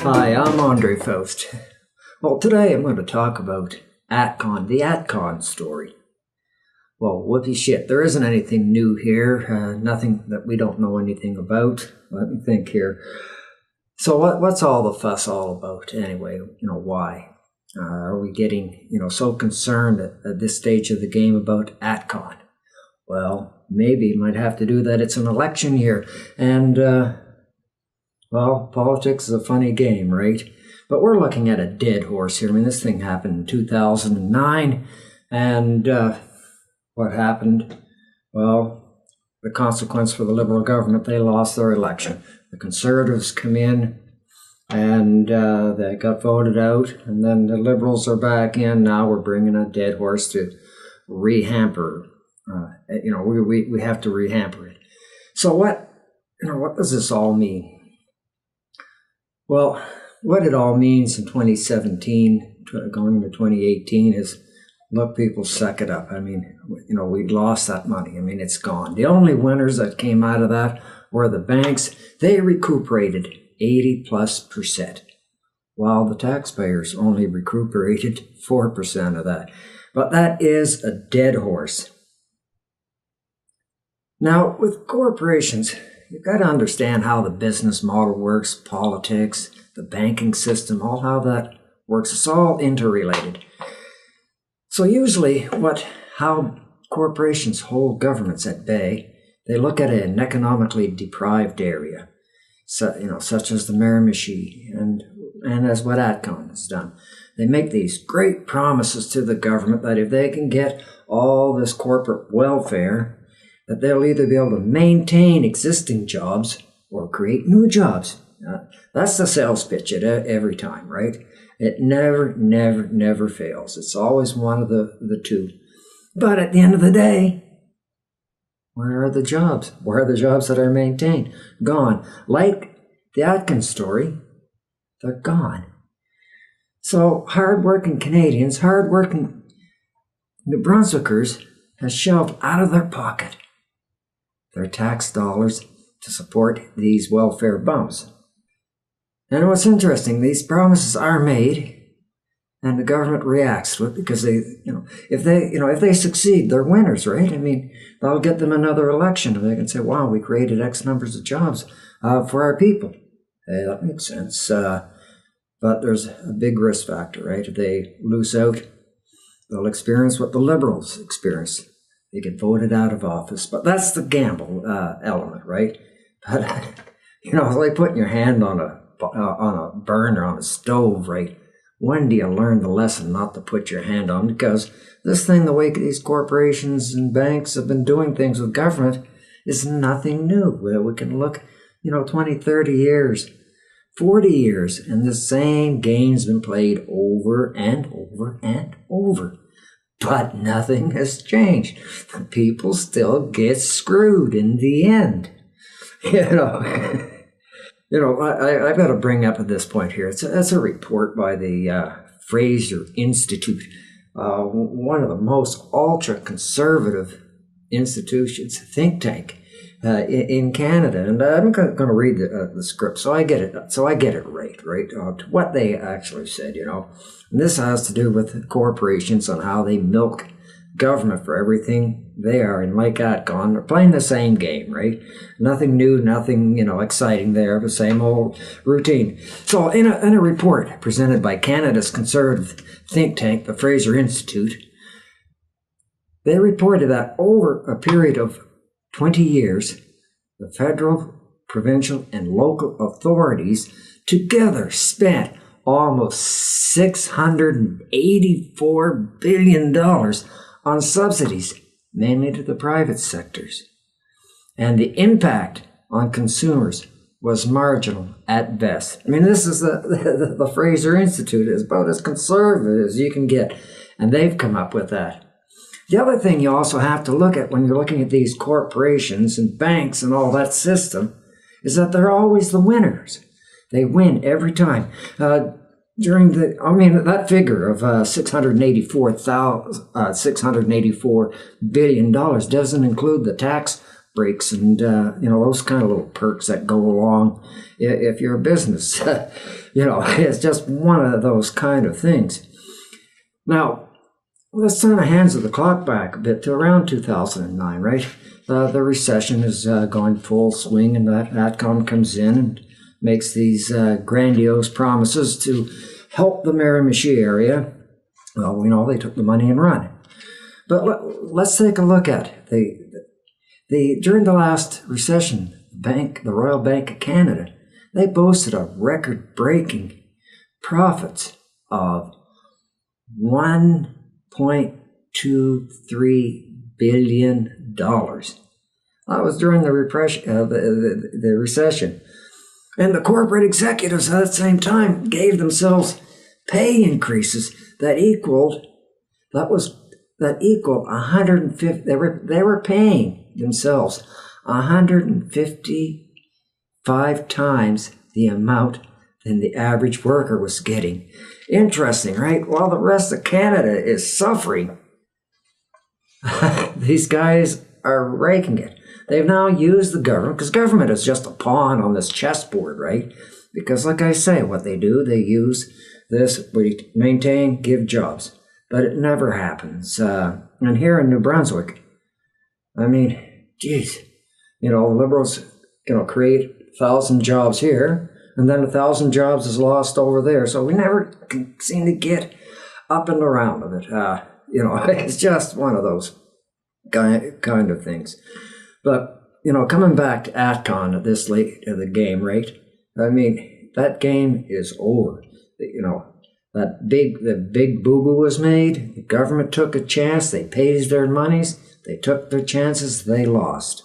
Hi, I'm Andre Faust. Well, today I'm going to talk about ATCON, the ATCON story. Well, whoopee shit, there isn't anything new here, nothing that we don't know anything about. Let me think here. So what's all the fuss all about anyway? Why? Are we getting, so concerned at this stage of the game about ATCON? Well, maybe it might have to do that it's an election year, and well, politics is a funny game, right? But we're looking at a dead horse here. I mean, this thing happened in 2009, and what happened? Well, the consequence for the Liberal government, they lost their election. The Conservatives come in, and they got voted out, and then the Liberals are back in. Now we're bringing a dead horse to rehamper. We have to rehamper it. So what does this all mean? Well, what it all means in 2017, going into 2018 is, look, people, suck it up. I mean, we lost that money. I mean, it's gone. The only winners that came out of that were the banks. They recuperated 80+%, while the taxpayers only recuperated 4% of that. But that is a dead horse. Now, with corporations, you've got to understand how the business model works, politics, the banking system, all how that works. It's all interrelated. So usually how corporations hold governments at bay, they look at an economically deprived area, such as the Miramichi and as what ATCON has done. They make these great promises to the government that if they can get all this corporate welfare, that they'll either be able to maintain existing jobs or create new jobs. That's the sales pitch every time, right? It never fails. It's always one of the two. But at the end of the day, where are the jobs? Where are the jobs that are maintained? Gone. Like the Atkins story, they're gone. So hard-working Canadians, hard-working New Brunswickers has shoved out of their pocket their tax dollars to support these welfare bumps. And what's interesting, these promises are made, and the government reacts to it because if they succeed, they're winners, right? I mean, that'll get them another election, and they can say, "Wow, we created X numbers of jobs for our people." Hey, that makes sense. But there's a big risk factor, right? If they lose out, they'll experience what the Liberals experienced. They get voted out of office. But that's the gamble element, right? But, it's like putting your hand on a burner on a stove, right? When do you learn the lesson not to put your hand on? Because this thing, the way these corporations and banks have been doing things with government, is nothing new. We can look, 20, 30 years, 40 years, and the same game's been played over and over and over. But nothing has changed. People still get screwed in the end. I've got to bring up at this point here. It's a report by the Fraser Institute, one of the most ultra-conservative institutions, think tank in Canada. And I'm going to read the script so I get it right, to what they actually said. And this has to do with corporations on how they milk government for everything they are. And like ATCON, they're playing the same game, right? Nothing new, nothing, exciting there, the same old routine. So in a report presented by Canada's conservative think tank, the Fraser Institute, they reported that over a period of 20 years, the federal, provincial, and local authorities together spent almost $684 billion on subsidies, mainly to the private sectors. And the impact on consumers was marginal at best. I mean, this is the Fraser Institute is about as conservative as you can get, and they've come up with that. The other thing you also have to look at when you're looking at these corporations and banks and all that system is that they're always the winners. They win every time. That figure of $684 billion doesn't include the tax breaks and, those kind of little perks that go along if you're a business. It's just one of those kind of things. Now, let's turn the hands of the clock back a bit to around 2009, right? The recession is going full swing, and that ATCON comes in and makes these grandiose promises to help the Miramichi area. Well, we know they took the money and run. But let's take a look at it. During the last recession, the Royal Bank of Canada, they boasted a record-breaking profits of $1.23 billion. That was during the recession. And the corporate executives at the same time gave themselves pay increases that equaled 150. They were paying themselves 155 times the amount than the average worker was getting. Interesting, right? While the rest of Canada is suffering, these guys are raking it. They've now used the government, because government is just a pawn on this chessboard, right? Because like I say, what they do, they use this, we maintain, give jobs. But it never happens. And here in New Brunswick, I mean, geez, the Liberals, create 1,000 jobs here, and then 1,000 jobs is lost over there. So we never can seem to get up and around of it. It's just one of those kind of things. But, coming back to ATCON at this late of the game, right? I mean, that game is over. The big boo-boo was made. The government took a chance. They paid their monies. They took their chances. They lost.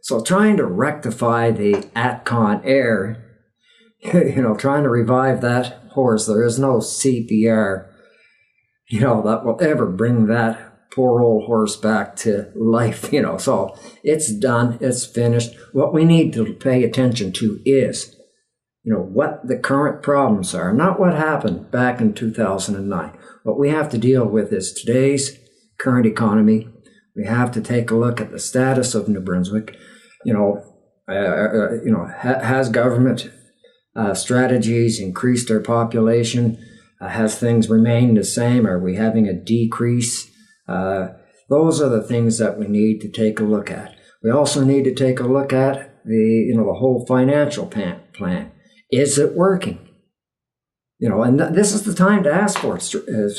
So trying to rectify the ATCON error, trying to revive that horse, there is no CPR, that will ever bring that poor old horse back to life, So it's done. It's finished. What we need to pay attention to is what the current problems are, not what happened back in 2009. What we have to deal with is today's current economy. We have to take a look at the status of New Brunswick. Has government strategies increased our population? Has things remained the same? Are we having a decrease? Those are the things that we need to take a look at. We also need to take a look at the whole financial plan. Is it working? And this is the time to ask for it,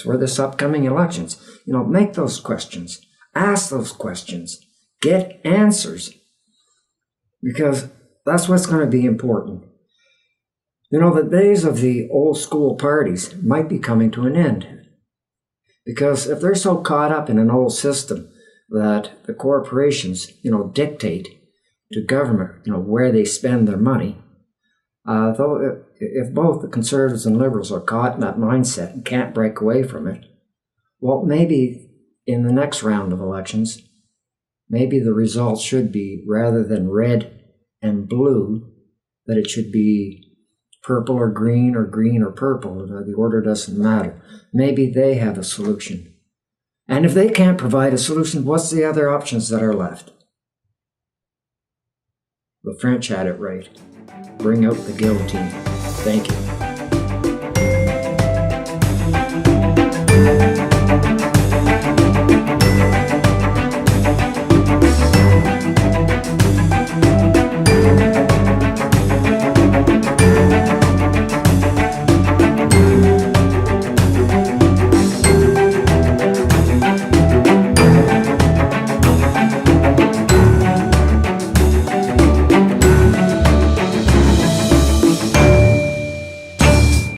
for this upcoming elections. Make those questions. Ask those questions. Get answers. Because that's what's going to be important. The days of the old school parties might be coming to an end. Because if they're so caught up in an old system that the corporations, dictate to government, where they spend their money, though if both the Conservatives and Liberals are caught in that mindset and can't break away from it, well, maybe in the next round of elections, maybe the results should be, rather than red and blue, that it should be purple or green or purple. The order doesn't matter. Maybe they have a solution. And if they can't provide a solution, what's the other options that are left? The French had it right. Bring out the guillotine. Thank you.